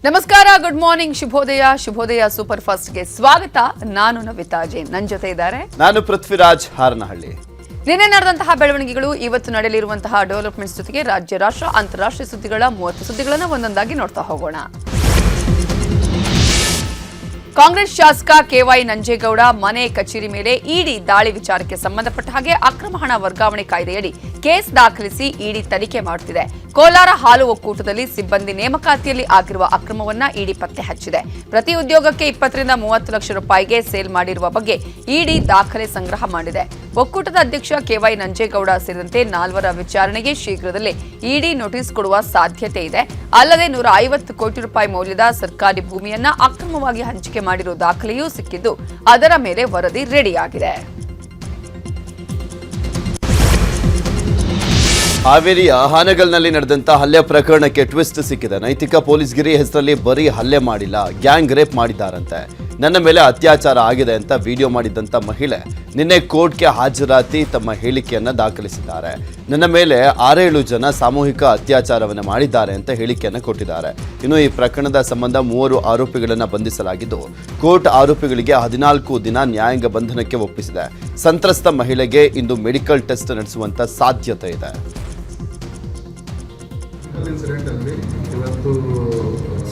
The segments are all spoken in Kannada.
ನಮಸ್ಕಾರ, ಗುಡ್ ಮಾರ್ನಿಂಗ್, ಶುಭೋದಯ ಸೂಪರ್ ಫಾಸ್ಟ್ಗೆ ಸ್ವಾಗತ. ನಾನು ನವಿತಾ ಜೈನ್, ನನ್ನ ಜೊತೆ ಇದ್ದಾರೆ ನಾನು ಪೃಥ್ವಿರಾಜ್ ಹಾರನಹಳ್ಳಿ. ನಿನ್ನೆ ನಡೆದಂತಹ ಬೆಳವಣಿಗೆಗಳು, ಇವತ್ತು ನಡೆಯಲಿರುವಂತಹ ಡೆವಲಪ್ಮೆಂಟ್ಸ್ ಜೊತೆಗೆ ರಾಜ್ಯ, ರಾಷ್ಟ್ರ, ಅಂತಾರಾಷ್ಟ್ರೀಯ ಸುದ್ದಿಗಳ 30 ಸುದ್ದಿಗಳನ್ನು ಒಂದೊಂದಾಗಿ ನೋಡ್ತಾ ಹೋಗೋಣ. ಕಾಂಗ್ರೆಸ್ ಶಾಸಕ ಕೆವೈ ನಂಜೇಗೌಡ ಮನೆ ಕಚೇರಿ ಮೇಲೆ ಇಡಿ ದಾಳಿ ವಿಚಾರಕ್ಕೆ ಸಂಬಂಧಪಟ್ಟ ಹಾಗೆ ಅಕ್ರಮ ಹಣ ವರ್ಗಾವಣೆ ಕಾಯ್ದೆಯಡಿ ಕೇಸ್ ದಾಖಲಿಸಿ ಇಡಿ ತನಿಖೆ ಮಾಡುತ್ತಿದೆ. ಕೋಲಾರ ಹಾಲು ಒಕ್ಕೂಟದಲ್ಲಿ ಸಿಬ್ಬಂದಿ ನೇಮಕಾತಿಯಲ್ಲಿ ಆಗಿರುವ ಅಕ್ರಮವನ್ನ ಇಡಿ ಪತ್ತೆ ಹಚ್ಚಿದೆ. ಪ್ರತಿ ಉದ್ಯೋಗಕ್ಕೆ 20 ರಿಂದ 30 ಲಕ್ಷ ರೂಪಾಯಿಗೆ ಸೇಲ್ ಮಾಡಿರುವ ಬಗ್ಗೆ ಇಡಿ ದಾಖಲೆ ಸಂಗ್ರಹ ಮಾಡಿದೆ. ಒಕ್ಕೂಟದ ಅಧ್ಯಕ್ಷ ಕೆವೈ ನಂಜೇಗೌಡ ಸೇರಿದಂತೆ 4 ವಿಚಾರಣೆಗೆ ಶೀಘ್ರದಲ್ಲೇ ಇಡಿ ನೋಟಿಸ್ ಕೊಡುವ ಸಾಧ್ಯತೆ ಇದೆ. ಅಲ್ಲದೆ 150 ಕೋಟಿ ರೂಪಾಯಿ ಮೌಲ್ಯದ ಸರ್ಕಾರಿ ಭೂಮಿಯನ್ನ ಅಕ್ರಮವಾಗಿ ಹಂಚಿಕೆ ಮಾಡಿರುವ ದಾಖಲೆಯೂ ಸಿಕ್ಕಿದ್ದು ಅದರ ಮೇಲೆ ವರದಿ ರೆಡಿಯಾಗಿದೆ. ಹಾವೇರಿಯ ಹಾನಗಲ್ನಲ್ಲಿ ನಡೆದಂತ ಹಲ್ಲೆ ಪ್ರಕರಣಕ್ಕೆ ಟ್ವಿಸ್ಟ್ ಸಿಕ್ಕಿದೆ. ನೈತಿಕ ಪೊಲೀಸ್ಗಿರಿ ಹೆಸರಲ್ಲಿ ಬರೀ ಹಲ್ಲೆ ಮಾಡಿಲ್ಲ, ಗ್ಯಾಂಗ್ ರೇಪ್ ಮಾಡಿದ್ದಾರಂತೆ. ನನ್ನ ಮೇಲೆ ಅತ್ಯಾಚಾರ ಆಗಿದೆ ಅಂತ ವಿಡಿಯೋ ಮಾಡಿದ್ದಂತ ಮಹಿಳೆ ನಿನ್ನೆ ಕೋರ್ಟ್ಗೆ ಹಾಜರಾತಿ ತಮ್ಮ ಹೇಳಿಕೆಯನ್ನ ದಾಖಲಿಸಿದ್ದಾರೆ. ನನ್ನ ಮೇಲೆ 6-7 ಜನ ಸಾಮೂಹಿಕ ಅತ್ಯಾಚಾರವನ್ನು ಮಾಡಿದ್ದಾರೆ ಅಂತ ಹೇಳಿಕೆಯನ್ನ ಕೊಟ್ಟಿದ್ದಾರೆ. ಇನ್ನು ಈ ಪ್ರಕರಣದ ಸಂಬಂಧ 3 ಆರೋಪಿಗಳನ್ನ ಬಂಧಿಸಲಾಗಿದ್ದು, ಕೋರ್ಟ್ ಆರೋಪಿಗಳಿಗೆ 14 ದಿನ ನ್ಯಾಯಾಂಗ ಬಂಧನಕ್ಕೆ ಒಪ್ಪಿಸಿದೆ. ಸಂತ್ರಸ್ತ ಮಹಿಳೆಗೆ ಇಂದು ಮೆಡಿಕಲ್ ಟೆಸ್ಟ್ ನಡೆಸುವಂತ ಸಾಧ್ಯತೆ ಇದೆ. ಇನ್ಸಿಡೆಂಟ್ ಅಲ್ಲಿ ಇವತ್ತು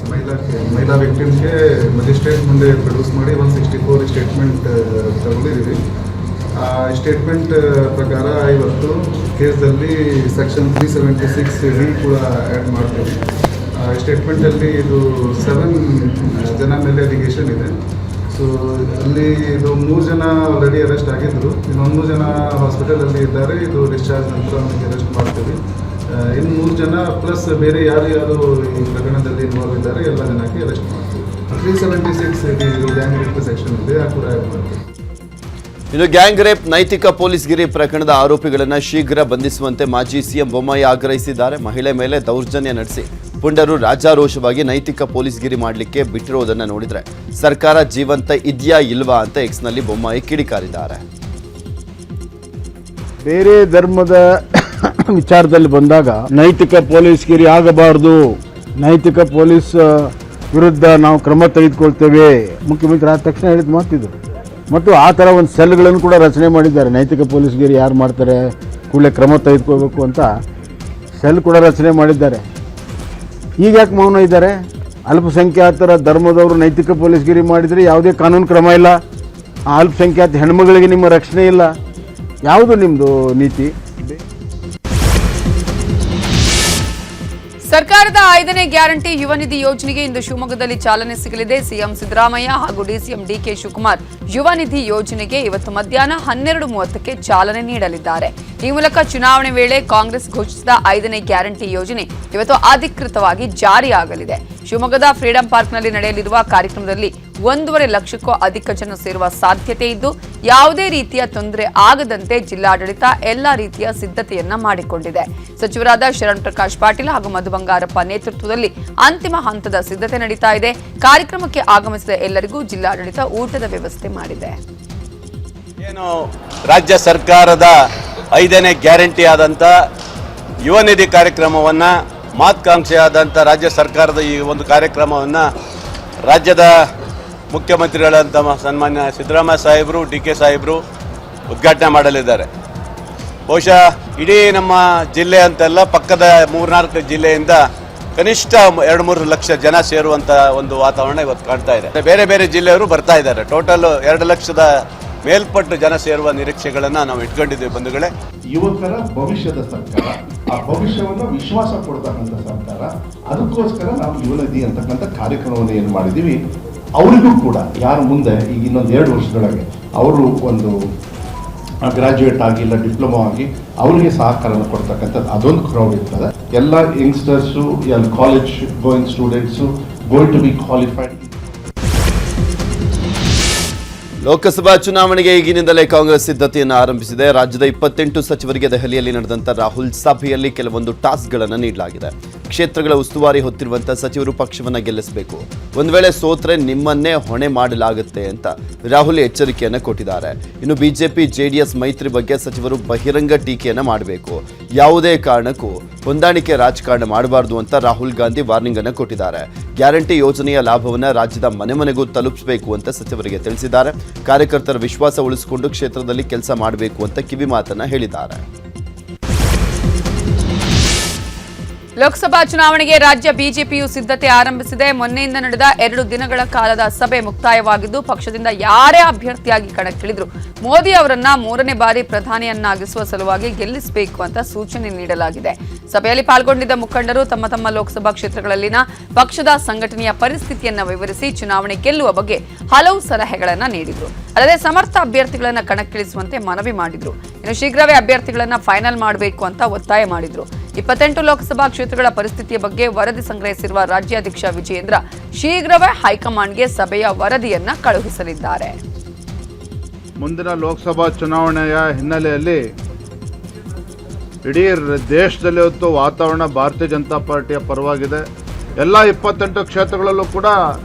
ಮಹಿಳಾ ವಿಕ್ಟಿಮ್ಗೆ ಮ್ಯಾಜಿಸ್ಟ್ರೇಟ್ ಮುಂದೆ ಪ್ರೊಡ್ಯೂಸ್ ಮಾಡಿ 164 ಸ್ಟೇಟ್ಮೆಂಟ್ ತಗೊಂಡಿದ್ದೀವಿ. ಆ ಸ್ಟೇಟ್ಮೆಂಟ್ ಪ್ರಕಾರ ಇವತ್ತು ಕೇಸಲ್ಲಿ ಸೆಕ್ಷನ್ 376 ಕೂಡ ಆ್ಯಡ್ ಮಾಡ್ತೀವಿ. ಸ್ಟೇಟ್ಮೆಂಟಲ್ಲಿ ಇದು 7 ಜನ ಮೇಲೆ ಅಲಿಗೇಷನ್ ಇದೆ. ಸೊ ಅಲ್ಲಿ ಇದು 3 ಜನ ಆಲ್ರೆಡಿ ಅರೆಸ್ಟ್ ಆಗಿದ್ದರು, ಇನ್ನೊಂದು 3 ಜನ ಹಾಸ್ಪಿಟಲಲ್ಲಿ ಇದ್ದಾರೆ. ಇದು ಡಿಸ್ಚಾರ್ಜ್ ನಂತರ ಅವನಿಗೆ ಅರೆಸ್ಟ್ ಮಾಡ್ತೀವಿ. ಇನ್ನು 3 ಜನ ಪ್ಲಸ್ ಬೇರೆ ಯಾರು ಈ ಪ್ರಕರಣದಲ್ಲಿ ಇನ್ವಾಲ್ವ್ ಇದ್ದಾರೆ ಎಲ್ಲ ಜನಕ್ಕೆ ಅರೆಸ್ಟ್ ಮಾಡ್ತೀವಿ. 376 ಗ್ಯಾಂಗ್ ರೇಪ್ ಸೆಕ್ಷನ್ ಇದೆ, ಆ ಕೂಡ ಆ್ಯಡ್ ಮಾಡ್ತೀವಿ. ಇನ್ನು ಗ್ಯಾಂಗ್ ರೇಪ್ ನೈತಿಕ ಪೊಲೀಸ್ಗಿರಿ ಪ್ರಕರಣದ ಆರೋಪಿಗಳನ್ನ ಶೀಘ್ರ ಬಂಧಿಸುವಂತೆ ಮಾಜಿ ಸಿಎಂ ಬೊಮ್ಮಾಯಿ ಆಗ್ರಹಿಸಿದ್ದಾರೆ. ಮಹಿಳೆ ಮೇಲೆ ದೌರ್ಜನ್ಯ ನಡೆಸಿ ಪುಂಡರು ರಾಜಾರೋಷವಾಗಿ ನೈತಿಕ ಪೊಲೀಸ್ಗಿರಿ ಮಾಡಲಿಕ್ಕೆ ಬಿಟ್ಟಿರೋದನ್ನ ನೋಡಿದ್ರೆ ಸರ್ಕಾರ ಜೀವಂತ ಇದೆಯಾ ಇಲ್ವಾ ಅಂತ ಎಕ್ಸ್ನಲ್ಲಿ ಬೊಮ್ಮಾಯಿ ಕಿಡಿಕಾರಿದ್ದಾರೆ. ಬೇರೆ ಧರ್ಮದ ವಿಚಾರದಲ್ಲಿ ಬಂದಾಗ ನೈತಿಕ ಪೊಲೀಸ್ಗಿರಿ ಆಗಬಾರದು, ನೈತಿಕ ಪೊಲೀಸ್ ವಿರುದ್ಧ ನಾವು ಕ್ರಮ ತೆಗೆದುಕೊಳ್ತೇವೆ, ಮುಖ್ಯಮಂತ್ರಿ ಆದ ತಕ್ಷಣ ಹೇಳಿದ ಮಾತಿದ್ರು. ಮತ್ತು ಆ ಥರ ಒಂದು ಸೆಲ್ಗಳನ್ನು ಕೂಡ ರಚನೆ ಮಾಡಿದ್ದಾರೆ. ನೈತಿಕ ಪೊಲೀಸ್ಗಿರಿ ಯಾರು ಮಾಡ್ತಾರೆ ಕೂಡಲೇ ಕ್ರಮ ತೆಗೆದುಕೊಳ್ಬೇಕು ಅಂತ ಸೆಲ್ ಕೂಡ ರಚನೆ ಮಾಡಿದ್ದಾರೆ. ಈಗ ಯಾಕೆ ಮೌನ ಇದ್ದಾರೆ? ಅಲ್ಪಸಂಖ್ಯಾತರ ಧರ್ಮದವರು ನೈತಿಕ ಪೊಲೀಸ್ಗಿರಿ ಮಾಡಿದರೆ ಯಾವುದೇ ಕಾನೂನು ಕ್ರಮ ಇಲ್ಲ. ಆ ಅಲ್ಪಸಂಖ್ಯಾತ ಹೆಣ್ಮಗಳಿಗೆ ನಿಮ್ಮ ರಕ್ಷಣೆ ಇಲ್ಲ. ಯಾವುದು ನಿಮ್ಮದು ನೀತಿ? ಸರ್ಕಾರದ 5ನೇ ಗ್ಯಾರಂಟಿ ಯುವ ನಿಧಿ ಯೋಜನೆಗೆ ಇಂದು ಶಿವಮೊಗ್ಗದಲ್ಲಿ ಚಾಲನೆ ಸಿಗಲಿದೆ. ಸಿಎಂ ಸಿದ್ದರಾಮಯ್ಯ ಹಾಗೂ ಡಿಸಿಎಂ ಡಿಕೆ ಶಿವಕುಮಾರ್ ಯುವ ನಿಧಿ ಯೋಜನೆಗೆ ಇವತ್ತು ಮಧ್ಯಾಹ್ನ 12:30ಕ್ಕೆ ಚಾಲನೆ ನೀಡಲಿದ್ದಾರೆ. ಈ ಮೂಲಕ ಚುನಾವಣೆ ವೇಳೆ ಕಾಂಗ್ರೆಸ್ ಘೋಷಿಸಿದ 5ನೇ ಗ್ಯಾರಂಟಿ ಯೋಜನೆ ಇವತ್ತು ಅಧಿಕೃತವಾಗಿ ಜಾರಿಯಾಗಲಿದೆ. ಶಿವಮೊಗ್ಗದ ಫ್ರೀಡಂ ಪಾರ್ಕ್ನಲ್ಲಿ ನಡೆಯಲಿರುವ ಕಾರ್ಯಕ್ರಮದಲ್ಲಿ 1.5 ಲಕ್ಷಕ್ಕೂ ಅಧಿಕ ಜನ ಸೇರುವ ಸಾಧ್ಯತೆ ಇದ್ದು, ಯಾವುದೇ ರೀತಿಯ ತೊಂದರೆ ಆಗದಂತೆ ಜಿಲ್ಲಾಡಳಿತ ಎಲ್ಲಾ ರೀತಿಯ ಸಿದ್ಧತೆಯನ್ನ ಮಾಡಿಕೊಂಡಿದೆ. ಸಚಿವರಾದ ಶರಣ್ ಪ್ರಕಾಶ್ ಪಾಟೀಲ್ ಹಾಗೂ ಮಧು ಬಂಗಾರಪ್ಪ ನೇತೃತ್ವದಲ್ಲಿ ಅಂತಿಮ ಹಂತದ ಸಿದ್ಧತೆ ನಡೀತಾ ಇದೆ. ಕಾರ್ಯಕ್ರಮಕ್ಕೆ ಆಗಮಿಸಿದ ಎಲ್ಲರಿಗೂ ಜಿಲ್ಲಾಡಳಿತ ಊಟದ ವ್ಯವಸ್ಥೆ ಮಾಡಿದೆ. ಏನು ರಾಜ್ಯ ಸರ್ಕಾರದ 5ನೇ ಗ್ಯಾರಂಟಿ ಆದಂಥ ಯುವ ನಿಧಿ ಕಾರ್ಯಕ್ರಮವನ್ನ, ಮಹತ್ವಾಕಾಂಕ್ಷೆಯಾದಂಥ ರಾಜ್ಯ ಸರ್ಕಾರದ ಈ ಒಂದು ಕಾರ್ಯಕ್ರಮವನ್ನು ರಾಜ್ಯದ ಮುಖ್ಯಮಂತ್ರಿಗಳಂತ ಸನ್ಮಾನ್ಯ ಸಿದ್ದರಾಮಯ್ಯ ಸಾಹೇಬರು, ಡಿಕೆ ಸಾಹೇಬರು ಉದ್ಘಾಟನೆ ಮಾಡಲಿದ್ದಾರೆ. ಬಹುಶಃ ಇಡೀ ನಮ್ಮ ಜಿಲ್ಲೆ ಅಂತೆಲ್ಲ ಪಕ್ಕದ 3-4 ಜಿಲ್ಲೆಯಿಂದ ಕನಿಷ್ಠ 2-3 ಲಕ್ಷ ಜನ ಸೇರುವಂಥ ಒಂದು ವಾತಾವರಣ ಇವತ್ತು ಕಾಣ್ತಾ ಇದೆ. ಬೇರೆ ಬೇರೆ ಜಿಲ್ಲೆಯವರು ಬರ್ತಾ ಇದ್ದಾರೆ. ಟೋಟಲ್ 2 ಲಕ್ಷದ ಮೇಲ್ಪಟ್ಟು ಜನ ಸೇರುವ ನಿರೀಕ್ಷೆಗಳನ್ನು ನಾವು ಇಟ್ಕೊಂಡಿದ್ದೀವಿ. ಬಂಧುಗಳೇ, ಯುವಕರ ಭವಿಷ್ಯದ ಸರ್ಕಾರ, ಆ ಭವಿಷ್ಯವನ್ನು ವಿಶ್ವಾಸ ಕೊಡ್ತಕ್ಕಂಥ ಸರ್ಕಾರ, ಅದಕ್ಕೋಸ್ಕರ ನಾವು ಯುವ ನಿಧಿ ಅಂತಕ್ಕಂಥ ಕಾರ್ಯಕ್ರಮವನ್ನು ಏನು ಮಾಡಿದ್ದೀವಿ, ಅವರಿಗೂ ಕೂಡ ಯಾರು ಮುಂದೆ ಈಗ ಇನ್ನೊಂದು 2 ವರ್ಷದೊಳಗೆ ಅವರು ಒಂದು ಗ್ರಾಜ್ಯುಯೇಟ್ ಆಗಿ ಇಲ್ಲ ಡಿಪ್ಲೊಮಾ ಆಗಿ ಅವರಿಗೆ ಸಹಕಾರನ ಕೊಡ್ತಕ್ಕಂಥದ್ದು ಅದೊಂದು ಕ್ರೌಡ್ ಇರ್ತದೆ. ಎಲ್ಲ ಯಂಗ್ಸ್ಟರ್ಸು, ಎಲ್ಲ college going students going to be qualified. Lok Sabha ಚುನಾವಣೆಗೆ ಈಗಿನಿಂದಲೇ ಕಾಂಗ್ರೆಸ್ ಸಿದ್ಧತೆಯನ್ನು ಆರಂಭಿಸಿದೆ. ರಾಜ್ಯದ 28 ಸಚಿವರಿಗೆ ದೆಹಲಿಯಲ್ಲಿ ನಡೆದಂತ ರಾಹುಲ್ ಸಭೆಯಲ್ಲಿ ಕೆಲವೊಂದು ಟಾಸ್ಕ್ಗಳನ್ನು ನೀಡಲಾಗಿದೆ. ಕ್ಷೇತ್ರಗಳ ಉಸ್ತುವಾರಿ ಹೊತ್ತಿರುವಂತಹ ಸಚಿವರು ಪಕ್ಷವನ್ನ ಗೆಲ್ಲಿಸಬೇಕು. ಒಂದು ವೇಳೆ ಸೋತ್ರೆ ನಿಮ್ಮನ್ನೇ ಹೊಣೆ ಮಾಡಲಾಗುತ್ತೆ ಅಂತ ರಾಹುಲ್ ಎಚ್ಚರಿಕೆಯನ್ನ ಕೊಟ್ಟಿದ್ದಾರೆ. ಇನ್ನು ಬಿಜೆಪಿ ಜೆಡಿಎಸ್ ಮೈತ್ರಿ ಬಗ್ಗೆ ಸಚಿವರು ಬಹಿರಂಗ ಟೀಕೆಯನ್ನ ಮಾಡಬೇಕು. ಯಾವುದೇ ಕಾರಣಕ್ಕೂ ಹೊಂದಾಣಿಕೆ ರಾಜಕಾರಣ ಮಾಡಬಾರದು ಅಂತ ರಾಹುಲ್ ಗಾಂಧಿ ವಾರ್ನಿಂಗ್ ಅನ್ನು ಕೊಟ್ಟಿದ್ದಾರೆ. ಗ್ಯಾರಂಟಿ ಯೋಜನೆಯ ಲಾಭವನ್ನ ರಾಜ್ಯದ ಮನೆ ಮನೆಗೂ ತಲುಪಿಸಬೇಕು ಅಂತ ಸಚಿವರಿಗೆ ತಿಳಿಸಿದ್ದಾರೆ. ಕಾರ್ಯಕರ್ತರ ವಿಶ್ವಾಸ ಉಳಿಸಿಕೊಂಡು ಕ್ಷೇತ್ರದಲ್ಲಿ ಕೆಲಸ ಮಾಡಬೇಕು ಅಂತ ಕಿವಿ ಮಾತನ್ನ ಹೇಳಿದ್ದಾರೆ. ಲೋಕಸಭಾ ಚುನಾವಣೆಗೆ ರಾಜ್ಯ ಬಿಜೆಪಿಯು ಸಿದ್ಧತೆ ಆರಂಭಿಸಿದೆ. ಮೊನ್ನೆಯಿಂದ ನಡೆದ 2 ದಿನಗಳ ಕಾಲದ ಸಭೆ ಮುಕ್ತಾಯವಾಗಿದ್ದು, ಪಕ್ಷದಿಂದ ಯಾರೇ ಅಭ್ಯರ್ಥಿಯಾಗಿ ಕಣಕ್ಕಿಳಿದ್ರು ಮೋದಿ ಅವರನ್ನ 3ನೇ ಬಾರಿ ಪ್ರಧಾನಿಯನ್ನಾಗಿಸುವ ಸಲುವಾಗಿ ಗೆಲ್ಲಿಸಬೇಕು ಅಂತ ಸೂಚನೆ ನೀಡಲಾಗಿದೆ. ಸಭೆಯಲ್ಲಿ ಪಾಲ್ಗೊಂಡಿದ್ದ ಮುಖಂಡರು ತಮ್ಮ ತಮ್ಮ ಲೋಕಸಭಾ ಕ್ಷೇತ್ರಗಳಲ್ಲಿನ ಪಕ್ಷದ ಸಂಘಟನೆಯ ಪರಿಸ್ಥಿತಿಯನ್ನ ವಿವರಿಸಿ ಚುನಾವಣೆ ಗೆಲ್ಲುವ ಬಗ್ಗೆ ಹಲವು ಸಲಹೆಗಳನ್ನ ನೀಡಿದ್ರು. ಅಲ್ಲದೆ ಸಮರ್ಥ ಅಭ್ಯರ್ಥಿಗಳನ್ನ ಕಣಕ್ಕಿಳಿಸುವಂತೆ ಮನವಿ ಮಾಡಿದ್ರು. ಇನ್ನು ಶೀಘ್ರವೇ ಅಭ್ಯರ್ಥಿಗಳನ್ನ ಫೈನಲ್ ಮಾಡಬೇಕು ಅಂತ ಒತ್ತಾಯ ಮಾಡಿದ್ರು. 28 ಲೋಕಸಭಾ ಕ್ಷೇತ್ರಗಳ ಪರಿಸ್ಥಿತಿಯ ಬಗ್ಗೆ ವರದಿ ಸಂಗ್ರಹಿಸಿರುವ ರಾಜ್ಯಾಧ್ಯಕ್ಷ ವಿಜಯೇಂದ್ರ ಶೀಘ್ರವೇ ಹೈಕಮಾಂಡ್ಗೆ ಸಭೆಯ ವರದಿಯನ್ನ ಕಳುಹಿಸಲಿದ್ದಾರೆ. ಮುಂದಿನ ಲೋಕಸಭಾ ಚುನಾವಣೆಯ ಹಿನ್ನೆಲೆಯಲ್ಲಿ ಇಡೀ ದೇಶದಲ್ಲಿ ಇವತ್ತು ವಾತಾವರಣ ಭಾರತೀಯ ಜನತಾ ಪಾರ್ಟಿಯ ಪರವಾಗಿದೆ. ಎಲ್ಲ 28 ಕ್ಷೇತ್ರಗಳಲ್ಲೂ ಕೂಡ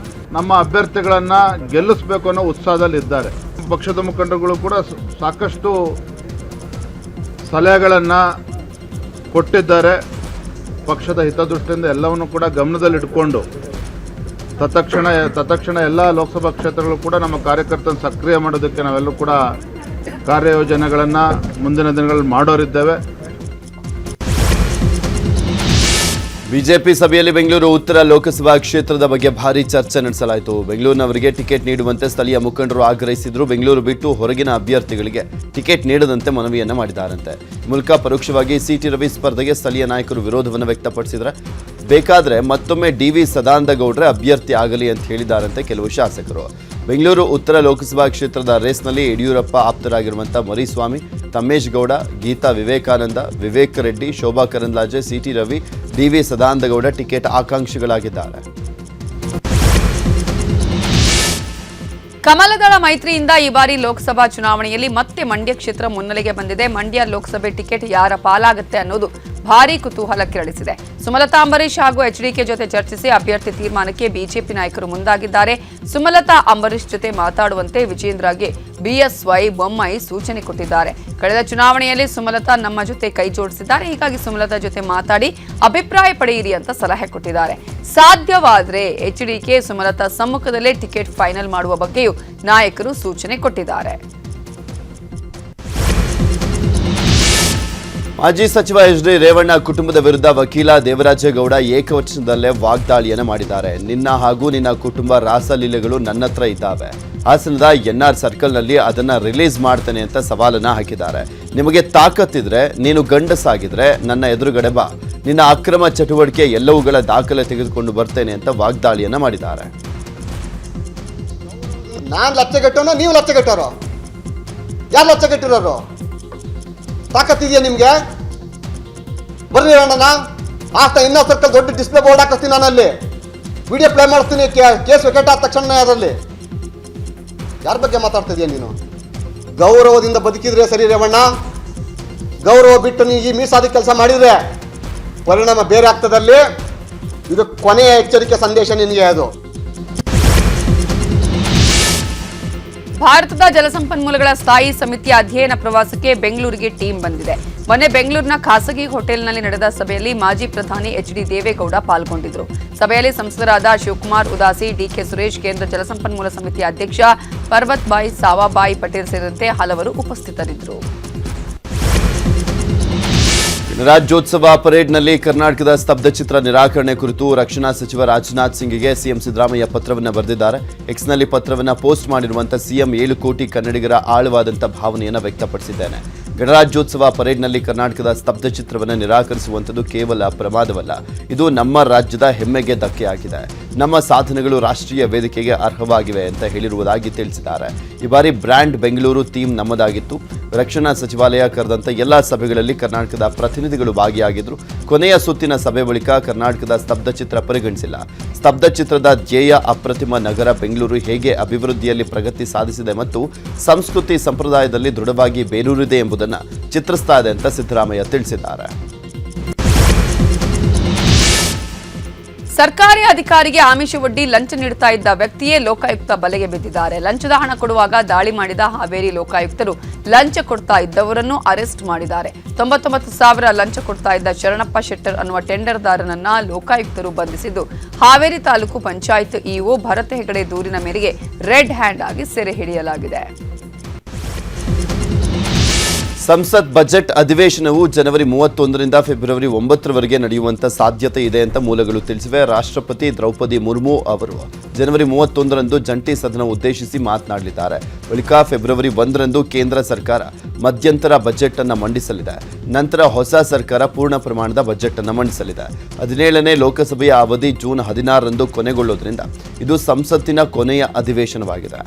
ನಮ್ಮ ಅಭ್ಯರ್ಥಿಗಳನ್ನು ಗೆಲ್ಲಿಸಬೇಕು ಅನ್ನೋ ಉತ್ಸಾಹದಲ್ಲಿದ್ದಾರೆ. ಪಕ್ಷದ ಮುಖಂಡರುಗಳು ಕೂಡ ಸಾಕಷ್ಟು ಸಲಹೆಗಳನ್ನು ಕೊಟ್ಟಿದ್ದಾರೆ. ಪಕ್ಷದ ಹಿತದೃಷ್ಟಿಯಿಂದ ಎಲ್ಲವನ್ನು ಕೂಡ ಗಮನದಲ್ಲಿಟ್ಟುಕೊಂಡು ತತ್ಕ್ಷಣ ಎಲ್ಲ ಲೋಕಸಭಾ ಕ್ಷೇತ್ರಗಳು ಕೂಡ ನಮ್ಮ ಕಾರ್ಯಕರ್ತರನ್ನು ಸಕ್ರಿಯ ಮಾಡೋದಕ್ಕೆ ನಾವೆಲ್ಲರೂ ಕೂಡ ಕಾರ್ಯಯೋಜನೆಗಳನ್ನು ಮುಂದಿನ ದಿನಗಳಲ್ಲಿ ಮಾಡೋರಿದ್ದೇವೆ. ಬಿಜೆಪಿ ಸಭೆಯಲ್ಲಿ ಬೆಂಗಳೂರು ಉತ್ತರ ಲೋಕಸಭಾ ಕ್ಷೇತ್ರದ ಬಗ್ಗೆ ಭಾರಿ ಚರ್ಚೆ ನಡೆಸಲಾಯಿತು. ಬೆಂಗಳೂರಿನವರಿಗೆ ಟಿಕೆಟ್ ನೀಡುವಂತೆ ಸ್ಥಳೀಯ ಮುಖಂಡರು ಆಗ್ರಹಿಸಿದ್ರು. ಬೆಂಗಳೂರು ಬಿಟ್ಟು ಹೊರಗಿನ ಅಭ್ಯರ್ಥಿಗಳಿಗೆ ಟಿಕೆಟ್ ನೀಡದಂತೆ ಮನವಿಯನ್ನ ಮಾಡಿದ್ದಾರಂತೆ. ಈ ಮೂಲಕ ಪರೋಕ್ಷವಾಗಿ ಸಿಟಿ ರವಿ ಸ್ಪರ್ಧೆಗೆ ಸ್ಥಳೀಯ ನಾಯಕರು ವಿರೋಧವನ್ನು ವ್ಯಕ್ತಪಡಿಸಿದ್ರೆ ಬೇಕಾದ್ರೆ ಮತ್ತೊಮ್ಮೆ ಡಿ.ವಿ. ಸದಾನಂದ ಗೌಡ್ರೆ ಅಭ್ಯರ್ಥಿ ಆಗಲಿ ಅಂತ ಹೇಳಿದ್ದಾರಂತೆ ಕೆಲವು ಶಾಸಕರು. ಬೆಂಗಳೂರು ಉತ್ತರ ಲೋಕಸಭಾ ಕ್ಷೇತ್ರದ ರೇಸ್ನಲ್ಲಿ ಯಡಿಯೂರಪ್ಪ ಆಪ್ತರಾಗಿರುವಂಥ Mariswamy, Tammesh Gowda, Geetha Vivekananda, Vivek Reddy, Shobha Karandlaje, C T Ravi, D V. Sadananda Gowda ticket ಆಕಾಂಕ್ಷಿಗಳಾಗಿದ್ದಾರೆ. ಕಮಲದಳ ಮೈತ್ರಿಯಿಂದ ಈ ಬಾರಿ ಲೋಕಸಭಾ ಚುನಾವಣೆಯಲ್ಲಿ ಮತ್ತೆ ಮಂಡ್ಯ ಕ್ಷೇತ್ರ ಮುನ್ನೆಲೆಗೆ ಬಂದಿದೆ. ಮಂಡ್ಯ ಲೋಕಸಭೆ ಟಿಕೆಟ್ ಯಾರ ಪಾಲಾಗುತ್ತೆ ಅನ್ನೋದು ಭಾರೀ ಕುತೂಹಲ ಕೆರಳಿಸಿದೆ. ಸುಮಲತಾ ಅಂಬರೀಶ್ ಹಾಗೂ ಎಚ್ಡಿಕೆ ಜೊತೆ ಚರ್ಚಿಸಿ ಅಭ್ಯರ್ಥಿ ತೀರ್ಮಾನಕ್ಕೆ ಬಿಜೆಪಿ ನಾಯಕರು ಮುಂದಾಗಿದ್ದಾರೆ. ಸುಮಲತಾ ಅಂಬರೀಶ್ ಜೊತೆ ಮಾತಾಡುವಂತೆ ವಿಜೇಂದ್ರಗೆ ಬಿಎಸ್ವೈ ಬೊಮ್ಮಾಯಿ ಸೂಚನೆ ಕೊಟ್ಟಿದ್ದಾರೆ. ಕಳೆದ ಚುನಾವಣೆಯಲ್ಲಿ ಸುಮಲತಾ ನಮ್ಮ ಜೊತೆ ಕೈ ಜೋಡಿಸಿದ್ದಾರೆ. ಹೀಗಾಗಿ ಸುಮಲತಾ ಜೊತೆ ಮಾತಾಡಿ ಅಭಿಪ್ರಾಯ ಪಡೆಯಿರಿ ಅಂತ ಸಲಹೆ ಕೊಟ್ಟಿದ್ದಾರೆ. ಸಾಧ್ಯವಾದರೆ ಎಚ್ಡಿಕೆ ಸುಮಲತಾ ಸಮ್ಮುಖದಲ್ಲೇ ಟಿಕೆಟ್ ಫೈನಲ್ ಮಾಡುವ ಬಗ್ಗೆಯೂ ನಾಯಕರು ಸೂಚನೆ ಕೊಟ್ಟಿದ್ದಾರೆ. ಮಾಜಿ ಸಚಿವ ಎಚ್.ಡಿ. ರೇವಣ್ಣ ಕುಟುಂಬದ ವಿರುದ್ಧ ವಕೀಲ ದೇವರಾಜೇಗೌಡ ಏಕವಚನದಲ್ಲೇ ವಾಗ್ದಾಳಿಯನ್ನು ಮಾಡಿದ್ದಾರೆ. ನಿನ್ನ ಹಾಗೂ ನಿನ್ನ ಕುಟುಂಬ ರಾಸಲೀಲೆಗಳು ನನ್ನ ಹತ್ರ ಇದ್ದಾವೆ. ಹಾಸನದ ಎನ್ಆರ್ ಸರ್ಕಲ್ನಲ್ಲಿ ಅದನ್ನ ರಿಲೀಸ್ ಮಾಡ್ತೇನೆ ಅಂತ ಸವಾಲನ್ನ ಹಾಕಿದ್ದಾರೆ. ನಿಮಗೆ ತಾಕತ್ತಿದ್ರೆ, ನೀನು ಗಂಡಸಾಗಿದ್ರೆ ನನ್ನ ಎದುರುಗಡೆ ಬಾ, ನಿನ್ನ ಅಕ್ರಮ ಚಟುವಟಿಕೆ ಎಲ್ಲವುಗಳ ದಾಖಲೆ ತೆಗೆದುಕೊಂಡು ಬರ್ತೇನೆ ಅಂತ ವಾಗ್ದಾಳಿಯನ್ನ ಮಾಡಿದ್ದಾರೆ. ನಾನು ಲಚ್ಚಗಟ್ಟೋನೋ ನೀವು ಲಚ್ಚಗಟ್ಟೋರು? ಯಾರು ಲಚ್ಚಗಟ್ಟಿರೋರು? ತಾಕತ್ತಿದೆಯಾ ನಿಮಗೆ? ಬರ್ರಿ ಅಣ್ಣನ ಆಸ್ತ ಇನ್ನೂ ಸರ್ಕಲ್ ದೊಡ್ಡ ಡಿಸ್ಪ್ಲೇ ಬೋರ್ಡ್ ಹಾಕಿಸ್ತೀನಿ, ನಾನು ಅಲ್ಲಿ ವಿಡಿಯೋ ಪ್ಲೇ ಮಾಡ್ತೀನಿ. ಕೇಸ್ ವಿಕೆಟ್ ಆದ ತಕ್ಷಣ ಅದರಲ್ಲಿ ಯಾರ ಬಗ್ಗೆ ಮಾತಾಡ್ತಿದ್ಯಾ ನೀನು? ಗೌರವದಿಂದ ಬದುಕಿದ್ರೆ ಸರಿ ರೇವಣ್ಣ. ಗೌರವ ಬಿಟ್ಟು ನೀ ಈ ಮೀಸಾದಿ ಕೆಲಸ ಮಾಡಿದ್ರೆ ಪರಿಣಾಮ ಬೇರೆ ಆಗ್ತದಲ್ಲಿ. ಇದು ಕೊನೆಯ ಎಚ್ಚರಿಕೆ ಸಂದೇಶ ನಿನಗೆ. ಅದು ಭಾರತದ ಜಲಸಂಪನ್ಮೂಲಗಳ ಸ್ಥಾಯಿ ಸಮಿತಿಯ ಅಧ್ಯಯನ ಪ್ರವಾಸಕ್ಕೆ ಬೆಂಗಳೂರಿಗೆ ಟೀಮ್ ಬಂದಿದೆ. ಮೊನ್ನೆ ಬೆಂಗಳೂರಿನ ಖಾಸಗಿ ಹೋಟೆಲ್ನಲ್ಲಿ ನಡೆದ ಸಭೆಯಲ್ಲಿ ಮಾಜಿ ಪ್ರಧಾನಿ ಎಚ್.ಡಿ. ದೇವೇಗೌಡ ಪಾಲ್ಗೊಂಡಿದ್ದರು. ಸಭೆಯಲ್ಲಿ ಸಂಸದರಾದ ಶಿವಕುಮಾರ್ ಉದಾಸಿ, ಡಿ.ಕೆ. ಸುರೇಶ್, ಕೇಂದ್ರ ಜಲಸಂಪನ್ಮೂಲ ಸಮಿತಿಯ ಅಧ್ಯಕ್ಷ ಪರ್ವತ್ ಭಾಯ್ ಸಾವಾಬಾಯಿ ಪಟೇಲ್ ಸೇರಿದಂತೆ ಹಲವರು ಉಪಸ್ಥಿತರಿದ್ದರು. ರಾಜ್ಯೋತ್ಸವ ಪರೇಡ್ನಲ್ಲಿ ಕರ್ನಾಟಕದ ಸ್ತಬ್ಧಚಿತ್ರ ನಿರಾಕರಣೆ ಕುರಿತು ರಕ್ಷಣಾ ಸಚಿವ ರಾಜನಾಥ್ ಸಿಂಗ್ಗೆ ಸಿಎಂ ಸಿದ್ದರಾಮಯ್ಯ ಪತ್ರವನ್ನು ಬರೆದಿದ್ದಾರೆ. ಎಕ್ಸ್ನಲ್ಲಿ ಪತ್ರವನ್ನು ಪೋಸ್ಟ್ ಮಾಡಿರುವಂಥ ಸಿಎಂ 7 ಕೋಟಿ ಕನ್ನಡಿಗರ ಆಳವಾದಂಥ ಭಾವನೆಯನ್ನು ವ್ಯಕ್ತಪಡಿಸಿದ್ದೇನೆ. ಗಣರಾಜ್ಯೋತ್ಸವ ಪರೇಡ್ನಲ್ಲಿ ಕರ್ನಾಟಕದ ಸ್ತಬ್ಧಚಿತ್ರವನ್ನು ನಿರಾಕರಿಸುವಂಥದ್ದು ಕೇವಲ ಪ್ರಮಾದವಲ್ಲ, ಇದು ನಮ್ಮ ರಾಜ್ಯದ ಹೆಮ್ಮೆಗೆ ಧಕ್ಕೆಯಾಗಿದೆ. ನಮ್ಮ ಸಾಧನೆಗಳು ರಾಷ್ಟ್ರೀಯ ವೇದಿಕೆಗೆ ಅರ್ಹವಾಗಿವೆ ಅಂತ ಹೇಳಿರುವುದಾಗಿ ತಿಳಿಸಿದ್ದಾರೆ. ಈ ಬಾರಿ ಬ್ರ್ಯಾಂಡ್ ಬೆಂಗಳೂರು ಥೀಮ್ ನಮ್ಮದಾಗಿತ್ತು. ರಕ್ಷಣಾ ಸಚಿವಾಲಯ ಕರೆದಂಥ ಎಲ್ಲ ಸಭೆಗಳಲ್ಲಿ ಕರ್ನಾಟಕದ ಪ್ರತಿನಿಧಿಗಳು ಭಾಗಿಯಾಗಿದ್ದರು. ಕೊನೆಯ ಸುತ್ತಿನ ಸಭೆ ಬಳಿಕ ಕರ್ನಾಟಕದ ಸ್ತಬ್ಧಚಿತ್ರ ಪರಿಗಣಿಸಿಲ್ಲ. ಸ್ತಬ್ಧಚಿತ್ರದ ಧ್ಯೇಯ ಅಪ್ರತಿಮ ನಗರ ಬೆಂಗಳೂರು ಹೇಗೆ ಅಭಿವೃದ್ಧಿಯಲ್ಲಿ ಪ್ರಗತಿ ಸಾಧಿಸಿದೆ ಮತ್ತು ಸಂಸ್ಕೃತಿ ಸಂಪ್ರದಾಯದಲ್ಲಿ ದೃಢವಾಗಿ ಬೇರೂರಿದೆ ಎಂಬುದನ್ನು ಚಿತ್ರಿಸ್ತಾ ಇದೆ ಅಂತ ಸಿದ್ದರಾಮಯ್ಯ ತಿಳಿಸಿದ್ದಾರೆ. ಸರ್ಕಾರಿ ಅಧಿಕಾರಿಗೆ ಆಮಿಷವೊಡ್ಡಿ ಲಂಚ ನೀಡುತ್ತಾ ಇದ್ದ ವ್ಯಕ್ತಿಯೇ ಲೋಕಾಯುಕ್ತ ಬಲೆಗೆ ಬಿದ್ದಿದ್ದಾರೆ. ಲಂಚದ ಹಣ ಕೊಡುವಾಗ ದಾಳಿ ಮಾಡಿದ ಹಾವೇರಿ ಲೋಕಾಯುಕ್ತರು ಲಂಚ ಕೊಡ್ತಾ ಇದ್ದವರನ್ನು ಅರೆಸ್ಟ್ ಮಾಡಿದ್ದಾರೆ. 99,000 ಲಂಚ ಕೊಡ್ತಾ ಇದ್ದ ಶರಣಪ್ಪ ಶೆಟ್ಟರ್ ಅನ್ನುವ ಟೆಂಡರ್ದಾರನನ್ನ ಲೋಕಾಯುಕ್ತರು ಬಂಧಿಸಿದ್ದು ಹಾವೇರಿ ತಾಲೂಕು ಪಂಚಾಯತ್ ಇಒ ಭರತ ಹೆಗಡೆ ದೂರಿನ ಮೇರೆಗೆ ರೆಡ್ ಹ್ಯಾಂಡ್ ಆಗಿ ಸೆರೆ ಹಿಡಿಯಲಾಗಿದೆ. ಸಂಸತ್ ಬಜೆಟ್ ಅಧಿವೇಶನವು ಜನವರಿ 31ರಿಂದ ಫೆಬ್ರವರಿ 9ರವರೆಗೆ ನಡೆಯುವಂತ ಸಾಧ್ಯತೆ ಇದೆ ಅಂತ ಮೂಲಗಳು ತಿಳಿಸಿವೆ. ರಾಷ್ಟ್ರಪತಿ ದ್ರೌಪದಿ ಮುರ್ಮು ಅವರು ಜನವರಿ 31ರಂದು ಜಂಟಿ ಸದನ ಉದ್ದೇಶಿಸಿ ಮಾತನಾಡಲಿದ್ದಾರೆ. ಬಳಿಕ ಫೆಬ್ರವರಿ 1ರಂದು ಕೇಂದ್ರ ಸರ್ಕಾರ ಮಧ್ಯಂತರ ಬಜೆಟ್ ಅನ್ನು ಮಂಡಿಸಲಿದೆ. ನಂತರ ಹೊಸ ಸರ್ಕಾರ ಪೂರ್ಣ ಪ್ರಮಾಣದ ಬಜೆಟ್ ಅನ್ನು ಮಂಡಿಸಲಿದೆ. 17ನೇ ಲೋಕಸಭೆಯ ಅವಧಿ ಜೂನ್ 16ರಂದು ಕೊನೆಗೊಳ್ಳುವುದರಿಂದ ಇದು ಸಂಸತ್ತಿನ ಕೊನೆಯ ಅಧಿವೇಶನವಾಗಿದೆ.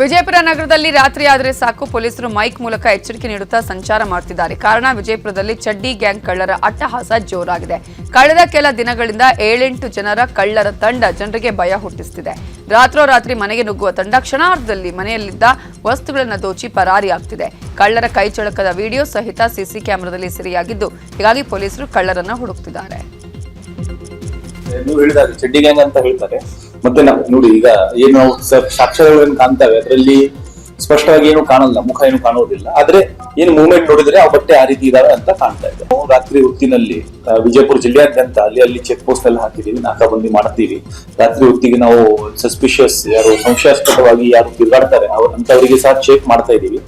ವಿಜಯಪುರ ನಗರದಲ್ಲಿ ರಾತ್ರಿ ಆದರೆ ಸಾಕು ಪೊಲೀಸರು ಮೈಕ್ ಮೂಲಕ ಎಚ್ಚರಿಕೆ ನೀಡುತ್ತಾ ಸಂಚಾರ ಮಾಡುತ್ತಿದ್ದಾರೆ. ಕಾರಣ ವಿಜಯಪುರದಲ್ಲಿ ಚಡ್ಡಿ ಗ್ಯಾಂಗ್ ಕಳ್ಳರ ಅಟ್ಟಹಾಸ ಜೋರಾಗಿದೆ. ಕಳೆದ ಕೆಲ ದಿನಗಳಿಂದ 7-8 ಜನರ ಕಳ್ಳರ ತಂಡ ಜನರಿಗೆ ಭಯ ಹುಟ್ಟಿಸುತ್ತಿದೆ. ರಾತ್ರೋರಾತ್ರಿ ಮನೆಗೆ ನುಗ್ಗುವ ತಂಡ ಕ್ಷಣಾರ್ಧದಲ್ಲಿ ಮನೆಯಲ್ಲಿದ್ದ ವಸ್ತುಗಳನ್ನು ದೋಚಿ ಪರಾರಿಯಾಗ್ತಿದೆ. ಕಳ್ಳರ ಕೈಚಳಕದ ವಿಡಿಯೋ ಸಹಿತ ಸಿಸಿ ಕ್ಯಾಮೆರಾದಲ್ಲಿ ಸೆರೆಯಾಗಿದ್ದು ಹೀಗಾಗಿ ಪೊಲೀಸರು ಕಳ್ಳರನ್ನ ಹುಡುಕ್ತಿದ್ದಾರೆ. ನೀವು ಹೇಳಿದಾಗ ಚಡ್ಡಿ ಗ್ಯಾಂಗ್ ಅಂತ ಹೇಳ್ತಾರೆ. ಮತ್ತೆ ನಾವು ನೋಡಿ ಈಗ ಏನು ನಾವು ಸಾಕ್ಷ್ಯಗಳನ್ನು ಕಾಣ್ತೇವೆ, ಅದರಲ್ಲಿ ಸ್ಪಷ್ಟವಾಗಿ ಏನು ಕಾಣಲ್ಲ, ಮುಖ ಏನು ಕಾಣುವುದಿಲ್ಲ. ಆದ್ರೆ ಏನು ಮೂವ್ಮೆಂಟ್ ನೋಡಿದ್ರೆ ಆ ಬಟ್ಟೆ ಆ ರೀತಿ ಇದಾವೆ ಅಂತ ಕಾಣ್ತಾ ಇದೆ. ರಾತ್ರಿ ಹೊತ್ತಿನಲ್ಲಿ ವಿಜಯಪುರ ಜಿಲ್ಲೆಯಾದ್ಯಂತ ಅಲ್ಲಿ ಚೆಕ್ ಪೋಸ್ಟ್ ಎಲ್ಲ ಹಾಕಿದೀವಿ, ನಾಕಾಬಂದಿ ಮಾಡ್ತೀವಿ. ರಾತ್ರಿ ಹೊತ್ತಿಗೆ ನಾವು ಸಸ್ಪಿಷಿಯಸ್ ಯಾರು ಸಂಶಯಾಸ್ಪದವಾಗಿ ಯಾರು ತಿರುಗಾಡ್ತಾರೆ ಅಂತವರಿಗೆ ಸಹ ಚೆಕ್ ಮಾಡ್ತಾ ಇದೀವಿ.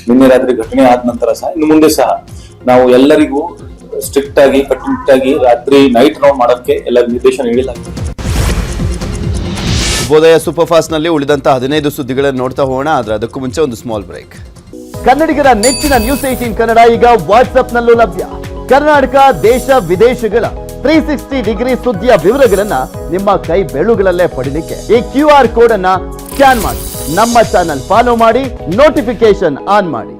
ನಿನ್ನೆ ರಾತ್ರಿ ಘಟನೆ ಆದ ನಂತರ ಸಹ ಇನ್ನು ಮುಂದೆ ಸಹ ನಾವು ಎಲ್ಲರಿಗೂ ಸ್ಟ್ರಿಕ್ಟ್ ಆಗಿ ಕಟ್ಟುನಿಟ್ಟಾಗಿ ರಾತ್ರಿ ನೈಟ್ ರೌಂಡ್ ಮಾಡೋಕ್ಕೆ ಎಲ್ಲ ನಿರ್ದೇಶನ ನೀಡಲಾಗಿದೆ. ಶುಭೋದಯ ಸೂಪರ್ ಫಾಸ್ಟ್ ನಲ್ಲಿ ಉಳಿದಂತ 15 ಸುದ್ದಿಗಳನ್ನು ನೋಡ್ತಾ ಹೋಗೋಣ. ಆದ್ರೆ ಅದಕ್ಕೂ ಮುಂಚೆ ಒಂದು ಸ್ಮಾಲ್ ಬ್ರೇಕ್. ಕನ್ನಡಿಗರ ನೆಚ್ಚಿನ ನ್ಯೂಸ್ 18 ಕನ್ನಡ ಈಗ ವಾಟ್ಸ್ಆಪ್ ನಲ್ಲೂ ಲಭ್ಯ. ಕರ್ನಾಟಕ ದೇಶ ವಿದೇಶಗಳ 360 ಡಿಗ್ರಿ ಸುದ್ದಿಯ ವಿವರಗಳನ್ನ ನಿಮ್ಮ ಕೈ ಬೆಳುಗಳಲ್ಲೇ ಪಡಿಲಿಕ್ಕೆ ಈ QR ಕೋಡ್ ಅನ್ನ ಸ್ಕ್ಯಾನ್ ಮಾಡಿ ನಮ್ಮ ಚಾನಲ್ ಫಾಲೋ ಮಾಡಿ, ನೋಟಿಫಿಕೇಶನ್ ಆನ್ ಮಾಡಿ.